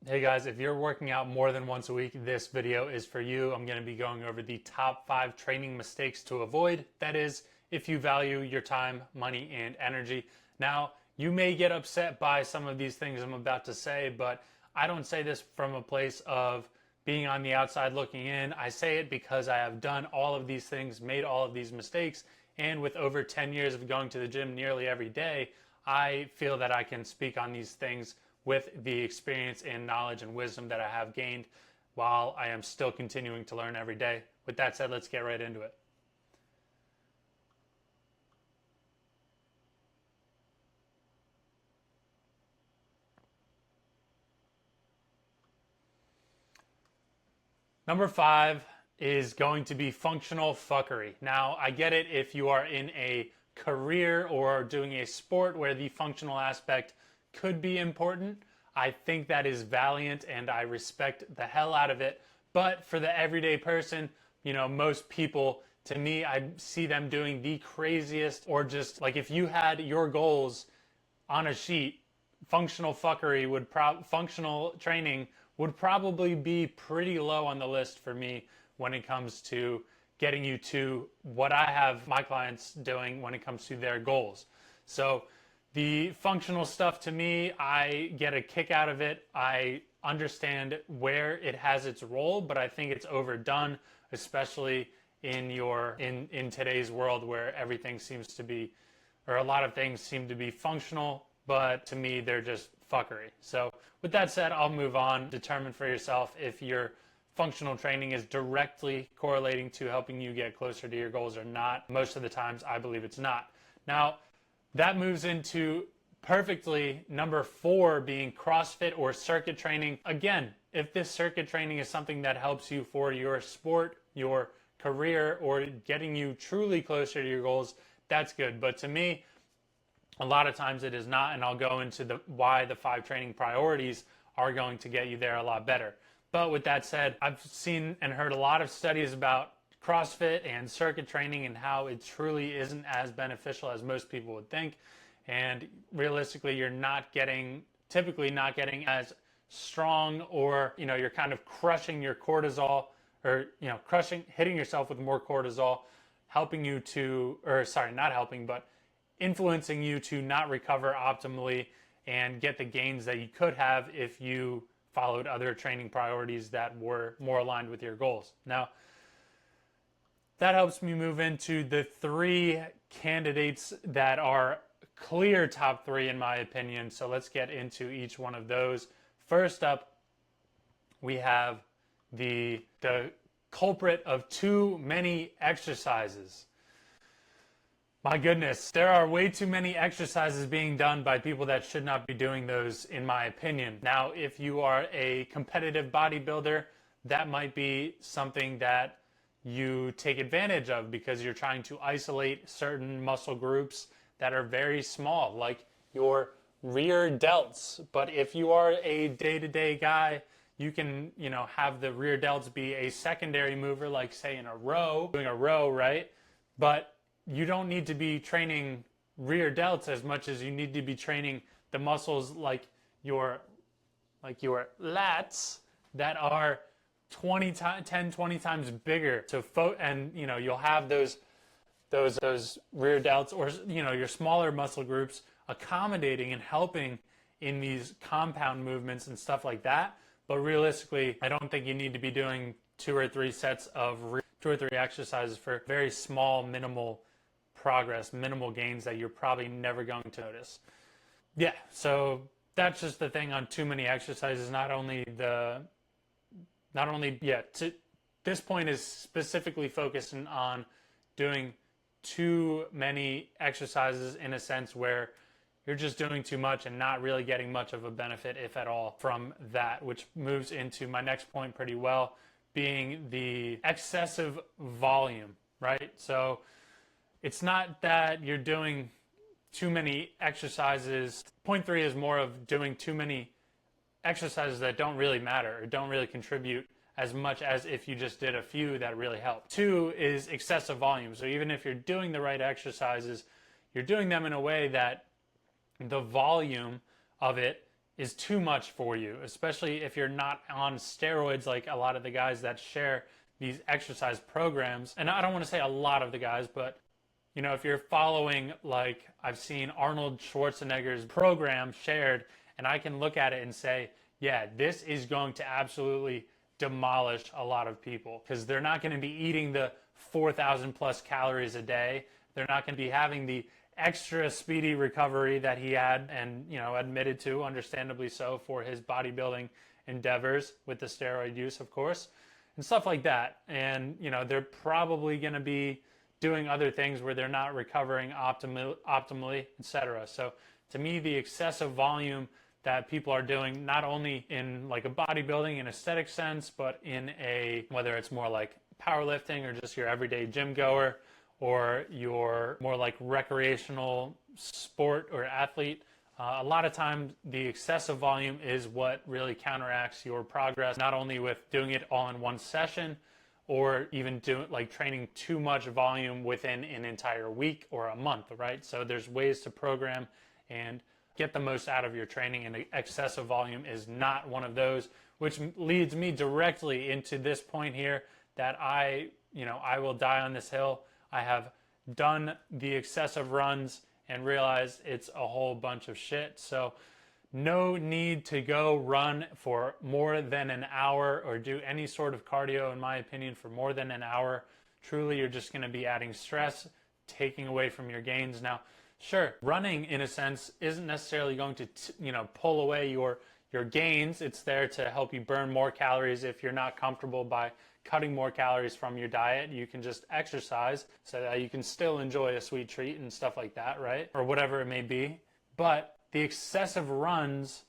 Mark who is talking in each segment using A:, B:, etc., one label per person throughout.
A: Hey guys, if you're working out more than once a week, this video is for you. I'm going to be going over the top 5 training mistakes to avoid. That is, if you value your time, money, and energy. Now, you may get upset by some of these things I'm about to say, but I don't say this from a place of being on the outside looking in. I say it because I have done all of these things, made all of these mistakes, and with over 10 years of going to the gym nearly every day, I feel that I can speak on these things with the experience and knowledge and wisdom that I have gained while I am still continuing to learn every day. With that said, let's get right into it. Number 5 is going to be functional fuckery. Now, I get it if you are in a career or doing a sport where the functional aspect could be important. I think that is valiant and I respect the hell out of it. But for the everyday person, most people, to me, I see them doing the craziest, or just like if you had your goals on a sheet, functional training would probably be pretty low on the list for me when it comes to getting you to what I have my clients doing when it comes to their goals. So the functional stuff, to me, I get a kick out of it. I understand where it has its role, but I think it's overdone, especially in today's world where everything seems to be, or a lot of things seem to be functional, but to me they're just fuckery. So with that said, I'll move on. Determine for yourself if your functional training is directly correlating to helping you get closer to your goals or not. Most of the times I believe it's not. Now, that moves into perfectly number 4 being CrossFit or circuit training. Again, if this circuit training is something that helps you for your sport, your career, or getting you truly closer to your goals, that's good. But to me, a lot of times it is not, and I'll go into why the 5 training priorities are going to get you there a lot better. But with that said, I've seen and heard a lot of studies about CrossFit and circuit training and how it truly isn't as beneficial as most people would think. And realistically, you're typically not getting as strong, or, you're kind of crushing your cortisol, or, hitting yourself with more cortisol, helping you to, or sorry, not helping, but influencing you to not recover optimally and get the gains that you could have if you followed other training priorities that were more aligned with your goals. Now, that helps me move into the 3 candidates that are clear top 3 in my opinion. So let's get into each one of those. First up, we have the culprit of too many exercises. My goodness, there are way too many exercises being done by people that should not be doing those, in my opinion. Now, if you are a competitive bodybuilder, that might be something that you take advantage of because you're trying to isolate certain muscle groups that are very small, like your rear delts. But if you are a day-to-day guy, you can, have the rear delts be a secondary mover, like say in a row, doing a row, right? But you don't need to be training rear delts as much as you need to be training the muscles like your lats that are 20 times bigger. So you'll have those rear delts, or your smaller muscle groups accommodating and helping in these compound movements and stuff like that. But realistically, I don't think you need to be doing 2 or 3 sets of 2 or 3 exercises for very small, minimal progress, minimal gains that you're probably never going to notice. Yeah, so that's just the thing on too many exercises. This point is specifically focusing on doing too many exercises in a sense where you're just doing too much and not really getting much of a benefit, if at all, from that, which moves into my next point pretty well, being the excessive volume, right? So it's not that you're doing too many exercises. Point 3 is more of doing too many exercises that don't really matter or don't really contribute as much as if you just did a few that really help. 2 is excessive volume. So even if you're doing the right exercises, you're doing them in a way that the volume of it is too much for you, especially if you're not on steroids like a lot of the guys that share these exercise programs. And I don't want to say a lot of the guys, but if you're following, like I've seen Arnold Schwarzenegger's program shared, and I can look at it and say, yeah, this is going to absolutely demolish a lot of people, because they're not going to be eating the 4,000 plus calories a day. They're not going to be having the extra speedy recovery that he had and admitted to, understandably so, for his bodybuilding endeavors with the steroid use, of course, and stuff like that. And they're probably going to be doing other things where they're not recovering optimally, etc. So to me, the excessive volume that people are doing, not only in like a bodybuilding and aesthetic sense, but in whether it's more like powerlifting or just your everyday gym goer, or your more like recreational sport or athlete, a lot of times the excessive volume is what really counteracts your progress, not only with doing it all in one session, or even training too much volume within an entire week or a month, right? So there's ways to program and get the most out of your training, and excessive volume is not one of those, which leads me directly into this point here that I will die on this hill. I have done the excessive runs and realized it's a whole bunch of shit. So no need to go run for more than an hour or do any sort of cardio, in my opinion, for more than an hour. Truly, you're just going to be adding stress, taking away from your gains. Now, sure, running in a sense isn't necessarily going to pull away your gains. It's there to help you burn more calories. If you're not comfortable by cutting more calories from your diet, you can just exercise so that you can still enjoy a sweet treat and stuff like that, right? Or whatever it may be. But the excessive runs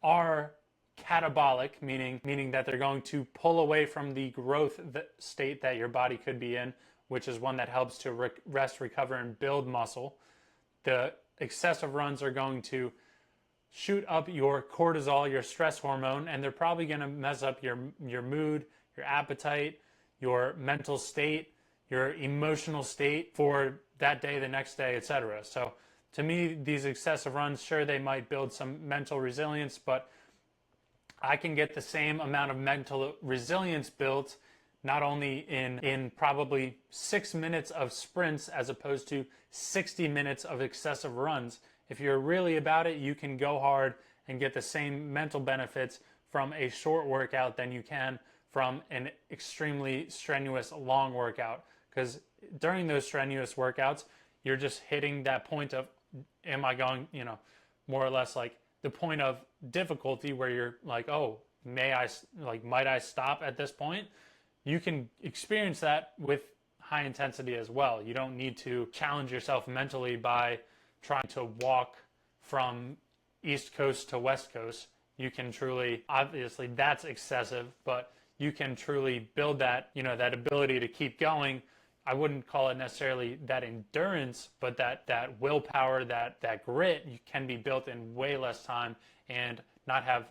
A: are catabolic, meaning that they're going to pull away from the growth state that your body could be in, which is one that helps to rest, recover, and build muscle. The excessive runs are going to shoot up your cortisol, your stress hormone, and they're probably going to mess up your mood, your appetite, your mental state, your emotional state for that day, the next day, etc. So to me, these excessive runs, sure, they might build some mental resilience, but I can get the same amount of mental resilience built not only in probably 6 minutes of sprints as opposed to 60 minutes of excessive runs. If you're really about it, you can go hard and get the same mental benefits from a short workout than you can from an extremely strenuous long workout. Because during those strenuous workouts, you're just hitting that point of, am I going, more or less like the point of difficulty where you're like, oh, might I stop at this point? You can experience that with high intensity as well. You don't need to challenge yourself mentally by trying to walk from East Coast to West Coast. You can truly, obviously that's excessive, but you can truly build that, that ability to keep going. I wouldn't call it necessarily that endurance, but that willpower, that grit can be built in way less time and not have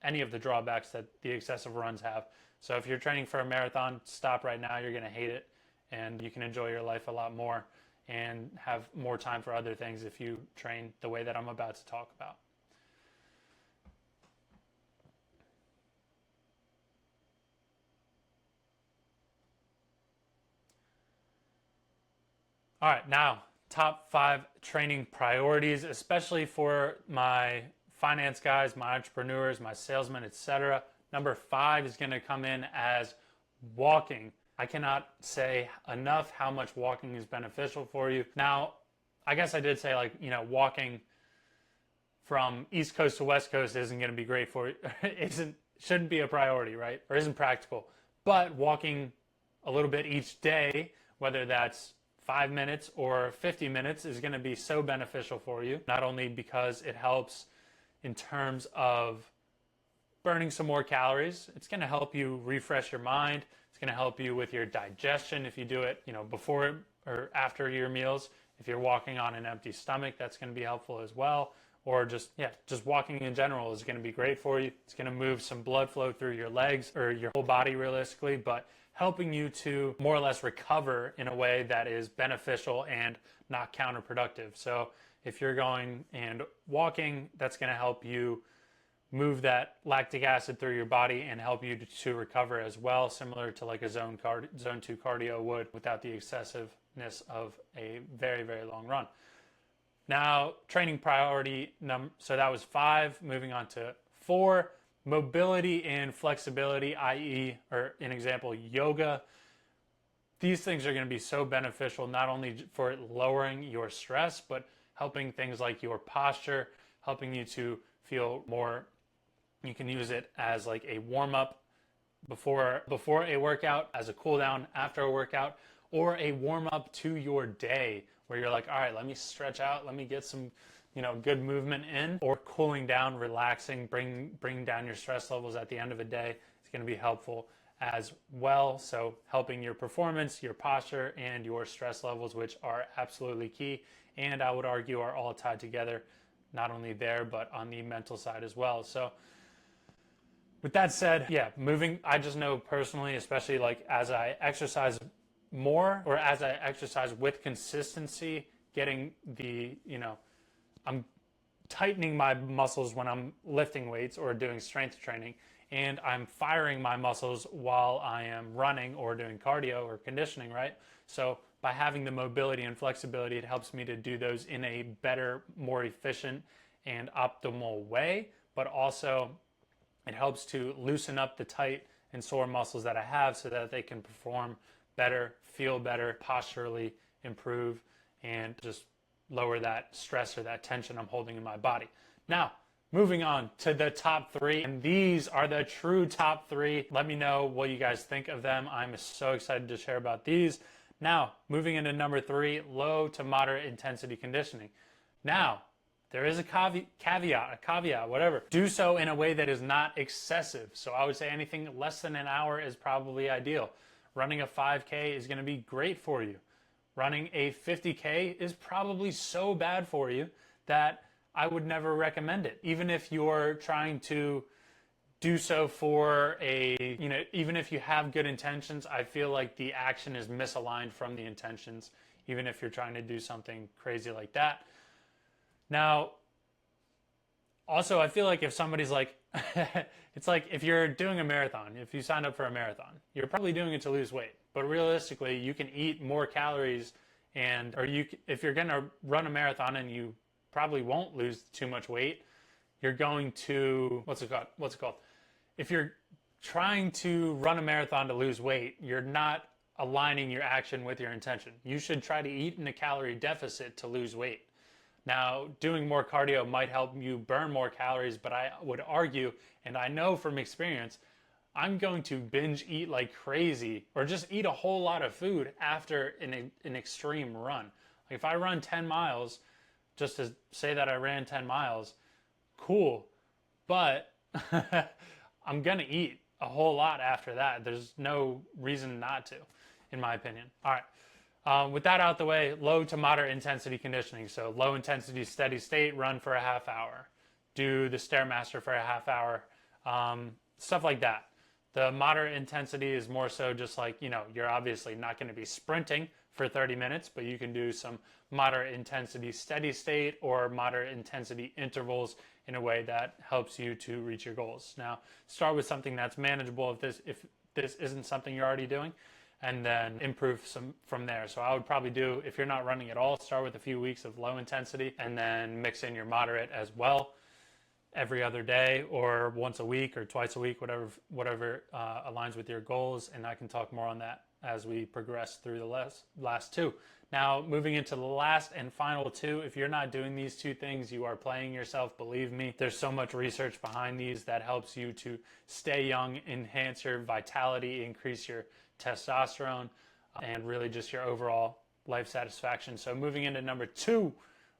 A: any of the drawbacks that the excessive runs have. So if you're training for a marathon, stop right now. You're going to hate it, and you can enjoy your life a lot more and have more time for other things if you train the way that I'm about to talk about. All right, now top 5 training priorities, especially for my finance guys, my entrepreneurs, my salesmen, etc. Number 5 is going to come in as walking. I cannot say enough how much walking is beneficial for you. Now, I guess I did say walking from East Coast to West Coast isn't going to be great for you. Shouldn't be a priority, right? Or isn't practical. But walking a little bit each day, whether that's 5 minutes or 50 minutes, is going to be so beneficial for you. Not only because it helps in terms of burning some more calories, it's going to help you refresh your mind. It's going to help you with your digestion if you do it, before or after your meals. If you're walking on an empty stomach, that's going to be helpful as well. Or just walking in general is going to be great for you. It's going to move some blood flow through your legs or your whole body realistically, but helping you to more or less recover in a way that is beneficial and not counterproductive. So If you're going and walking, that's going to help you move that lactic acid through your body and help you to recover as well, similar to like a zone 2 cardio would, without the excessiveness of a very, very long run. Now, training priority so that was 5. Moving on to 4, mobility and flexibility, i.e., or an example, yoga. These things are going to be so beneficial, not only for lowering your stress, but helping things like your posture, helping you to feel more. You can use it as like a warm-up before a workout, as a cool down after a workout, or a warm-up to your day where you're like, all right, let me stretch out, let me get some, good movement in, or cooling down, relaxing, bring down your stress levels at the end of a day. It's going to be helpful as well. So helping your performance, your posture, and your stress levels, which are absolutely key, and I would argue are all tied together, not only there, but on the mental side as well. So with that said, yeah, moving, I just know personally, especially like as I exercise more, or as I exercise with consistency, getting I'm tightening my muscles when I'm lifting weights or doing strength training, and I'm firing my muscles while I am running or doing cardio or conditioning, right? So by having the mobility and flexibility, it helps me to do those in a better, more efficient and optimal way, but also it helps to loosen up the tight and sore muscles that I have so that they can perform better, feel better, posturally improve, and just lower that stress or that tension I'm holding in my body. Now, moving on to the top 3, and these are the true top 3. Let me know what you guys think of them. I'm so excited to share about these. Now, moving into number 3, low to moderate intensity conditioning. Now, there is a caveat, whatever. Do so in a way that is not excessive. So I would say anything less than an hour is probably ideal. Running a 5K is going to be great for you. Running a 50K is probably so bad for you that I would never recommend it. Even if you're trying to do so for even if you have good intentions, I feel like the action is misaligned from the intentions, even if you're trying to do something crazy like that. Now, also, I feel like if somebody's like, it's like if you're doing a marathon, if you signed up for a marathon, you're probably doing it to lose weight. But realistically, you can eat more calories, if you're going to run a marathon and you probably won't lose too much weight, you're going to, what's it called? If you're trying to run a marathon to lose weight, you're not aligning your action with your intention. You should try to eat in a calorie deficit to lose weight. Now, doing more cardio might help you burn more calories, but I would argue, and I know from experience, I'm going to binge eat like crazy or just eat a whole lot of food after an extreme run. Like if I run 10 miles, just to say that I ran 10 miles, cool, but I'm going to eat a whole lot after that. There's no reason not to, in my opinion. All right. With that out the way, low to moderate intensity conditioning. So low intensity steady state, run for a half hour. Do the Stairmaster for a half hour. Stuff like that. The moderate intensity is more so just like, you're obviously not going to be sprinting for 30 minutes, but you can do some moderate intensity steady state or moderate intensity intervals in a way that helps you to reach your goals. Now, start with something that's manageable if this isn't something you're already doing, and then improve some from there. So I would probably do, if you're not running at all, start with a few weeks of low intensity and then mix in your moderate as well every other day or once a week or twice a week, whatever aligns with your goals. And I can talk more on that as we progress through the last 2. Now, moving into the last and final 2, if you're not doing these 2 things, you are playing yourself, believe me. There's so much research behind these that helps you to stay young, enhance your vitality, increase your testosterone, and really just your overall life satisfaction. So moving into number 2,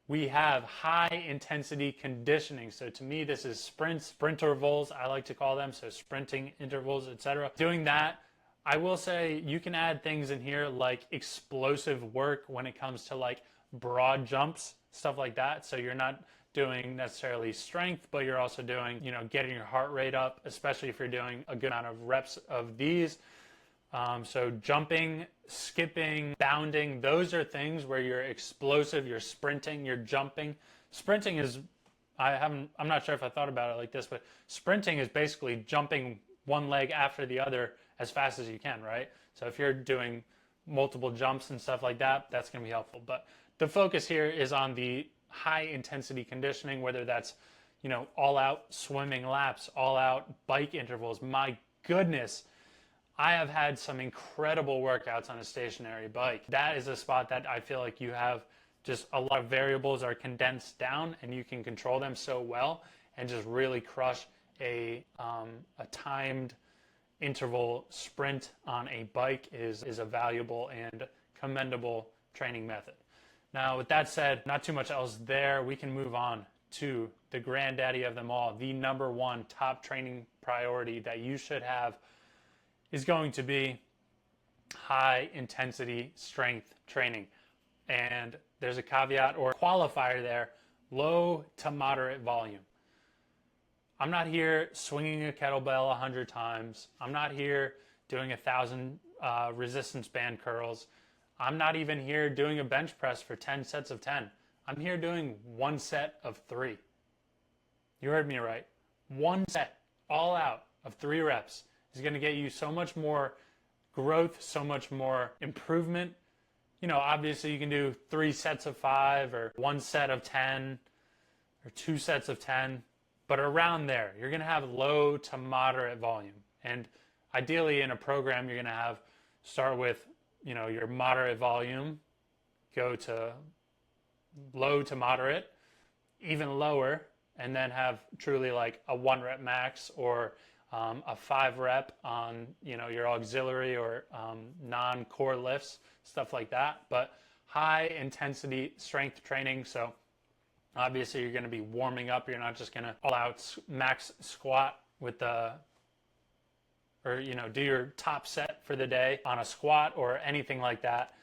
A: we have high intensity conditioning. So to me, this is sprintervals, I like to call them. So sprinting intervals, etc. Doing that, I will say you can add things in here like explosive work when it comes to like broad jumps, stuff like that. So you're not doing necessarily strength, but you're also doing, getting your heart rate up, especially if you're doing a good amount of reps of these. So jumping, skipping, bounding, those are things where you're explosive, you're sprinting, you're jumping. Sprinting is, I'm not sure if I thought about it like this, but sprinting is basically jumping one leg after the other as fast as you can, right? So if you're doing multiple jumps and stuff like that, that's going to be helpful. But the focus here is on the high intensity conditioning, whether that's, all out swimming laps, all out bike intervals. My goodness, I have had some incredible workouts on a stationary bike. That is a spot that I feel like you have just a lot of variables are condensed down and you can control them so well and just really crush a timed interval sprint on a bike is a valuable and commendable training method. Now, with that said, not too much else there. We can move on to the granddaddy of them all. The number one top training priority that you should have is going to be high intensity strength training. And there's a caveat or qualifier there, low to moderate volume. I'm not here swinging a kettlebell 100 times. I'm not here doing 1,000 resistance band curls. I'm not even here doing a bench press for 10 sets of 10. I'm here doing one set of 3. You heard me right. One set, all out, of 3 reps is going to get you so much more growth, so much more improvement. Obviously you can do 3 sets of 5 or 1 set of 10 or 2 sets of 10, but around there, you're going to have low to moderate volume. And ideally in a program, you're going to start with, your moderate volume, go to low to moderate, even lower, and then have truly like a 1 rep max or a 5 rep on your auxiliary or non-core lifts, stuff like that. But high intensity strength training. So obviously you're going to be warming up. You're not just going to all out max squat with do your top set for the day on a squat or anything like that.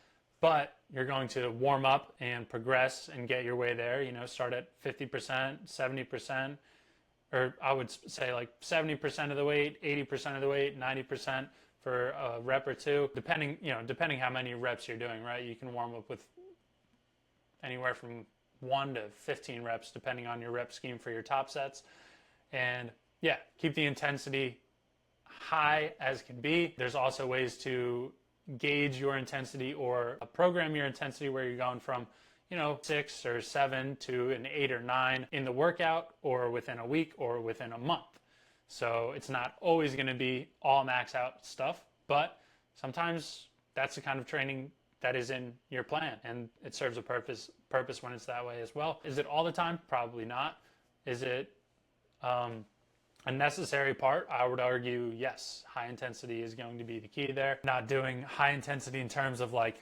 A: But you're going to warm up and progress and get your way there. Start at 50%, 70%. Or I would say like 70% of the weight, 80% of the weight, 90% for a rep or 2, depending how many reps you're doing, right? You can warm up with anywhere from 1 to 15 reps, depending on your rep scheme for your top sets. And yeah, keep the intensity high as can be. There's also ways to gauge your intensity or program your intensity where you're going from 6 or 7 to an 8 or 9 in the workout or within a week or within a month. So it's not always going to be all max out stuff, but sometimes that's the kind of training that is in your plan and it serves a purpose when it's that way as well. Is it all the time? Probably not. Is it a necessary part? I would argue yes. High intensity is going to be the key there. Not doing high intensity in terms of like,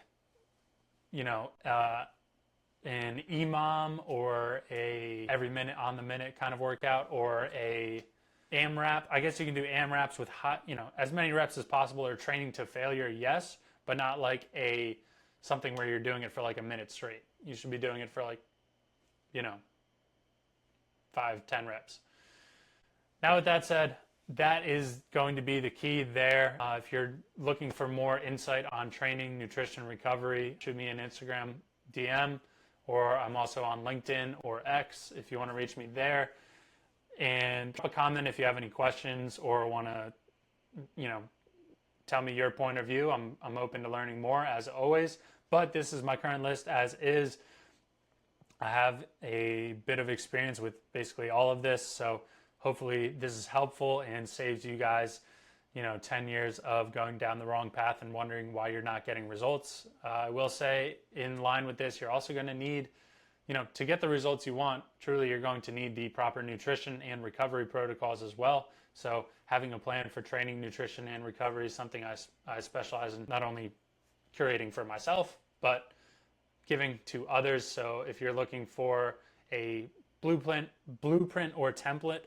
A: an EMOM or a every minute on the minute kind of workout or a AMRAP. I guess you can do AMRAPs with hot, as many reps as possible or training to failure, yes, but not like something where you're doing it for like a minute straight. You should be doing it for like, 5-10 reps. Now with that said, that is going to be the key there. If you're looking for more insight on training, nutrition, recovery, shoot me an Instagram DM, or I'm also on LinkedIn or X if you want to reach me there. And drop a comment if you have any questions or want to, tell me your point of view. I'm open to learning more as always, but this is my current list as is. I have a bit of experience with basically all of this, so hopefully this is helpful and saves you guys 10 years of going down the wrong path and wondering why you're not getting results. I will say in line with this, you're also going to need, to get the results you want, truly you're going to need the proper nutrition and recovery protocols as well. So having a plan for training, nutrition, and recovery is something I specialize in, not only curating for myself, but giving to others. So if you're looking for a blueprint or template,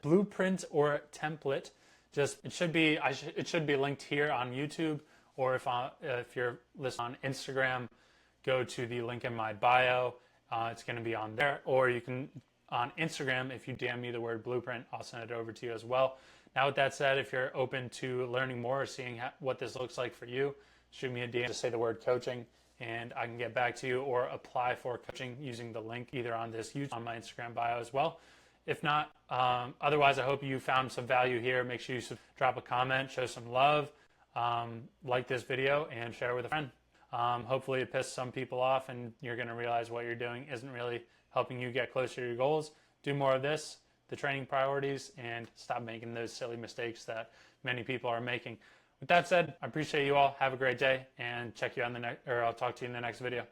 A: it should be linked here on YouTube, or if you're listening on Instagram, go to the link in my bio. It's going to be on there, or you can on Instagram. If you DM me the word blueprint, I'll send it over to you as well. Now, with that said, if you're open to learning more or seeing what this looks like for you, shoot me a DM, just say the word coaching, and I can get back to you, or apply for coaching using the link either on this YouTube, on my Instagram bio as well. If not, otherwise, I hope you found some value here. Make sure you drop a comment, show some love, like this video, and share it with a friend. Hopefully it pissed some people off and you're going to realize what you're doing isn't really helping you get closer to your goals. Do more of this, the training priorities, and stop making those silly mistakes that many people are making. With that said, I appreciate you all. Have a great day, and check you on the next, or I'll talk to you in the next video.